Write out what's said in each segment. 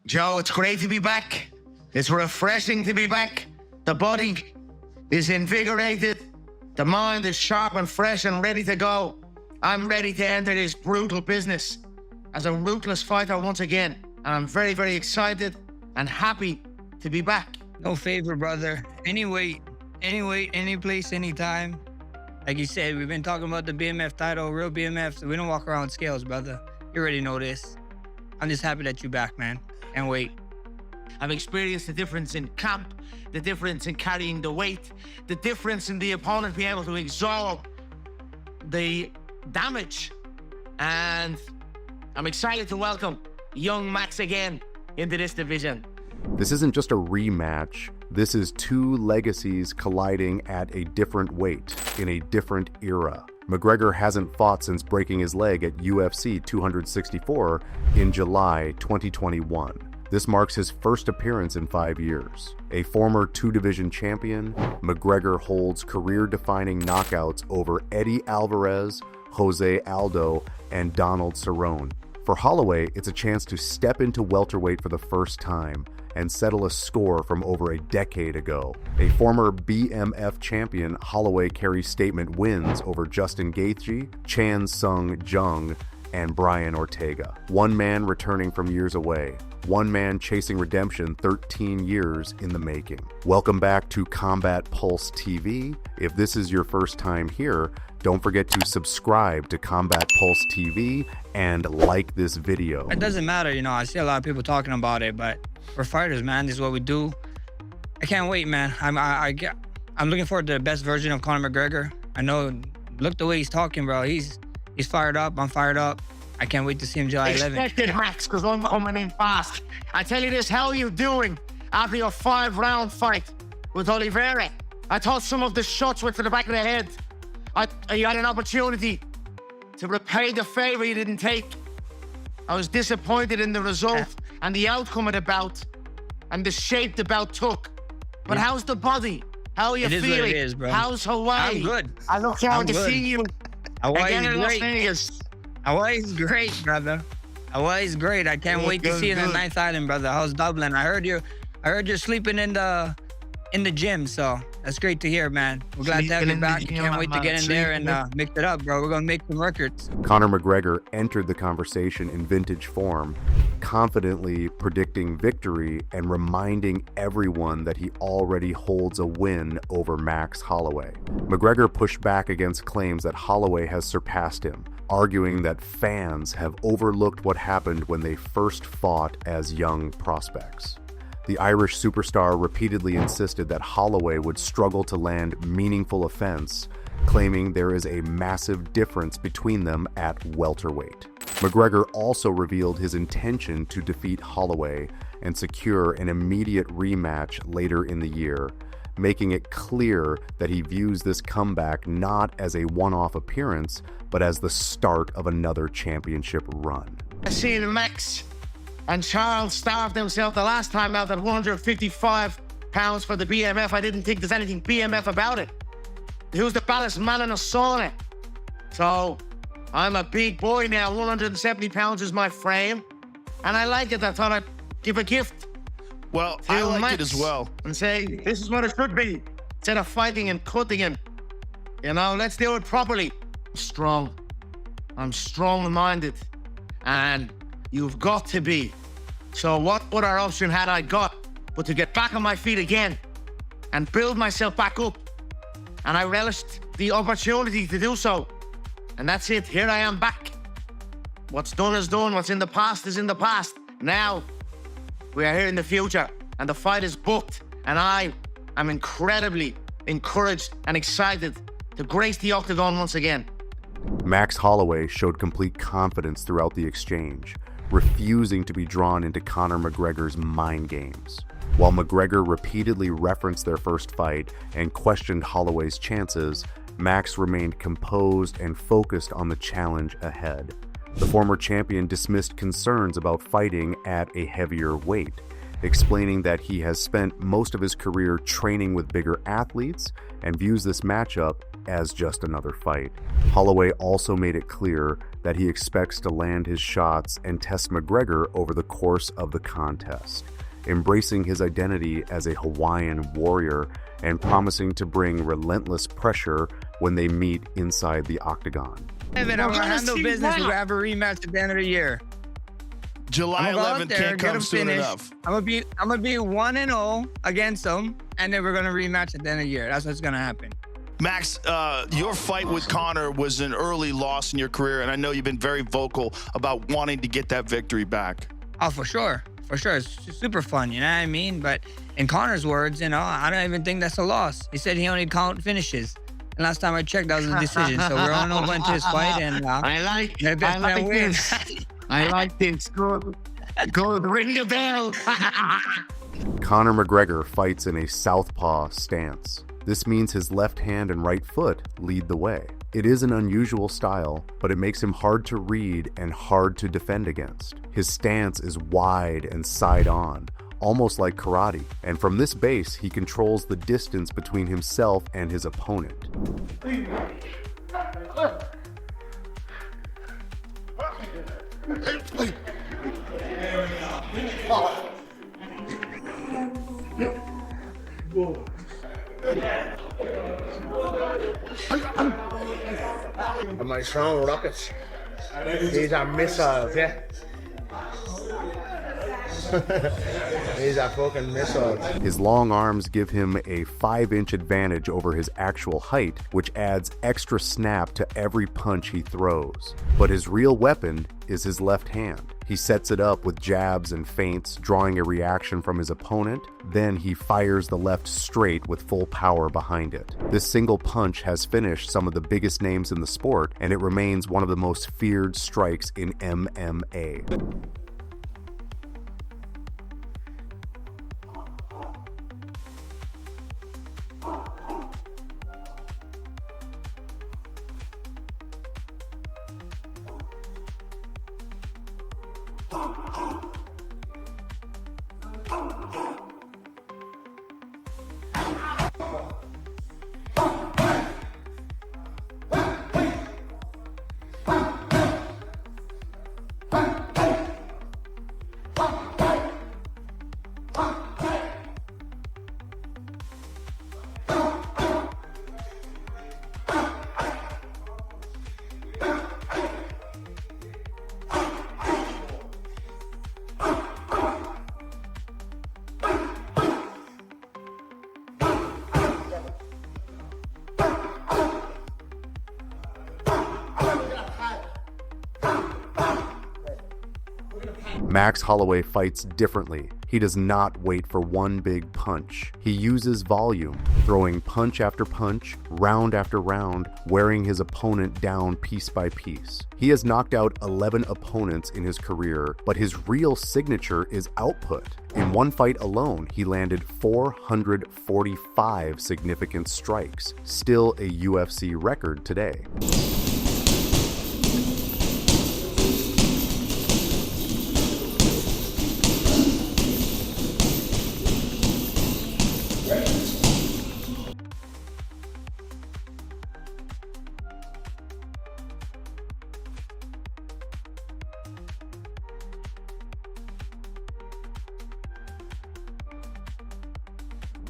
Joe, it's great to be back. It's refreshing to be back. The body is invigorated. The mind is sharp and fresh and ready to go. I'm ready to enter this brutal business as a ruthless fighter once again. And I'm very, very excited and happy to be back. No favor, brother. Any weight, any place, anytime. Like you said, we've been talking about the BMF title, real BMF. So we don't walk around with scales, brother. You already know this. I'm just happy that you're back, man. Can't wait. I've experienced the difference in camp, the difference in carrying the weight, the difference in the opponent being able to absorb the damage. And I'm excited to welcome young Max again into this division. This isn't just a rematch. This is two legacies colliding at a different weight, in a different era. McGregor hasn't fought since breaking his leg at UFC 264 in July 2021. This marks his first appearance in 5 years. A former two-division champion, McGregor holds career-defining knockouts over Eddie Alvarez, Jose Aldo, and Donald Cerrone. For Holloway, it's a chance to step into welterweight for the first time and settle a score from over a decade ago. A former BMF champion, Holloway carries statement wins over Justin Gaethje, Chan Sung Jung, and Brian Ortega. One man returning from years away. One man chasing redemption 13 years in the making. Welcome back to Combat Pulse TV. If this is your first time here, don't forget to subscribe to Combat Pulse TV and like this video. It doesn't matter, I see a lot of people talking about it, but we're fighters, man. This is what we do. I can't wait, man. I'm looking forward to the best version of Conor McGregor. I know, look the way he's talking, bro. He's fired up. I'm fired up. I can't wait to see him July 11th. Expected, Max, because I'm coming in fast. I tell you this, how are you doing after your 5-round fight with Oliveira? I thought some of the shots went to the back of the head. You had an opportunity to repay the favor you didn't take. I was disappointed in the result and the outcome of the bout and the shape the bout took. But how's the body? How are you feeling? What it is, bro. How's Hawaii? I'm good. I look forward to seeing you again in Las great. Vegas. Hawaii's great, brother. Hawaii's great. I can't wait to see you in the Ninth Island, brother. How's Dublin? I heard you're sleeping in the gym, so that's great to hear, man. We're glad to have you back. Can't wait to get in there and mix it up, bro. We're gonna make some records. Conor McGregor entered the conversation in vintage form, confidently predicting victory and reminding everyone that he already holds a win over Max Holloway. McGregor pushed back against claims that Holloway has surpassed him, arguing that fans have overlooked what happened when they first fought as young prospects. The Irish superstar repeatedly insisted that Holloway would struggle to land meaningful offense, claiming there is a massive difference between them at welterweight. McGregor also revealed his intention to defeat Holloway and secure an immediate rematch later in the year, making it clear that he views this comeback not as a one-off appearance, but as the start of another championship run. I seen Max and Charles starved themselves the last time out at 155 pounds for the BMF. I didn't think there's anything BMF about it. Who's the baddest man in a sauna? So I'm a big boy now. 170 pounds is my frame. And I like it. I thought I'd give a gift. Well, I like it as well. And say, this is what it should be. Instead of fighting and cutting him. Let's do it properly. I'm strong-minded. And you've got to be. So what other option had I got but to get back on my feet again and build myself back up? And I relished the opportunity to do so. And that's it. Here I am back. What's done is done. What's in the past is in the past. Now, we are here in the future. And the fight is booked. And I am incredibly encouraged and excited to grace the octagon once again. Max Holloway showed complete confidence throughout the exchange, refusing to be drawn into Conor McGregor's mind games. While McGregor repeatedly referenced their first fight and questioned Holloway's chances, Max remained composed and focused on the challenge ahead. The former champion dismissed concerns about fighting at a heavier weight, explaining that he has spent most of his career training with bigger athletes and views this matchup as just another fight. Holloway also made it clear that he expects to land his shots and test McGregor over the course of the contest, embracing his identity as a Hawaiian warrior and promising to bring relentless pressure when they meet inside the octagon. I'm gonna handle business. We'll have a rematch at the end of the year. July 11th can't come soon enough. I'm gonna be 1-0 against them, and then we're gonna rematch at the end of the year. That's what's gonna happen. Max, your fight with Conor was an early loss in your career, and I know you've been very vocal about wanting to get that victory back. Oh, for sure. For sure. It's super fun, you know what I mean? But in Conor's words, you know, I don't even think that's a loss. He said he only count finishes. And last time I checked, that was a decision. So we're on over into his fight, and I like this. I like this. Go ring the bell. Conor McGregor fights in a southpaw stance. This means his left hand and right foot lead the way. It is an unusual style, but it makes him hard to read and hard to defend against. His stance is wide and side-on, almost like karate, and from this base, he controls the distance between himself and his opponent. My strong rockets. These are missiles, yeah. These are fucking missiles. His long arms give him a 5-inch advantage over his actual height, which adds extra snap to every punch he throws. But his real weapon is his left hand. He sets it up with jabs and feints, drawing a reaction from his opponent. Then he fires the left straight with full power behind it. This single punch has finished some of the biggest names in the sport, and it remains one of the most feared strikes in MMA. Max Holloway fights differently. He does not wait for one big punch. He uses volume, throwing punch after punch, round after round, wearing his opponent down piece by piece. He has knocked out 11 opponents in his career, but his real signature is output. In one fight alone, he landed 445 significant strikes, still a UFC record today.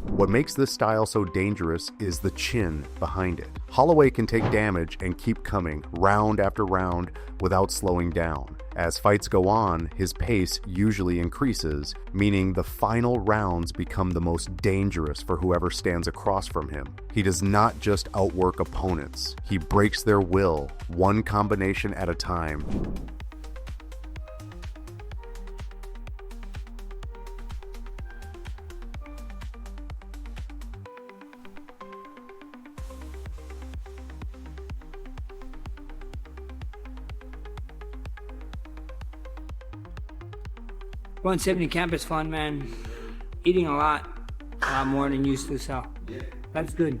What makes this style so dangerous is the chin behind it. Holloway can take damage and keep coming round after round without slowing down. As fights go on, his pace usually increases, meaning the final rounds become the most dangerous for whoever stands across from him. He does not just outwork opponents, he breaks their will, one combination at a time. Going 70 camp is fun, man. Eating a lot more than used to, so that's good.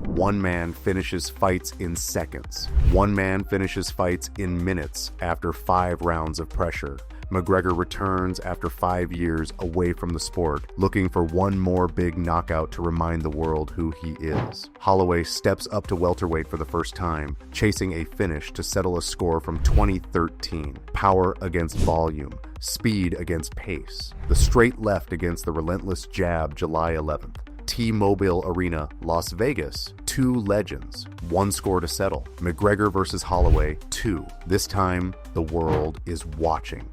One man finishes fights in seconds. One man finishes fights in minutes after 5 rounds of pressure. McGregor returns after 5 years away from the sport, looking for one more big knockout to remind the world who he is. Holloway steps up to welterweight for the first time, chasing a finish to settle a score from 2013. Power against volume, speed against pace. The straight left against the relentless jab, July 11th. T-Mobile Arena, Las Vegas, 2 legends, 1 score to settle. McGregor versus Holloway 2. This time, the world is watching.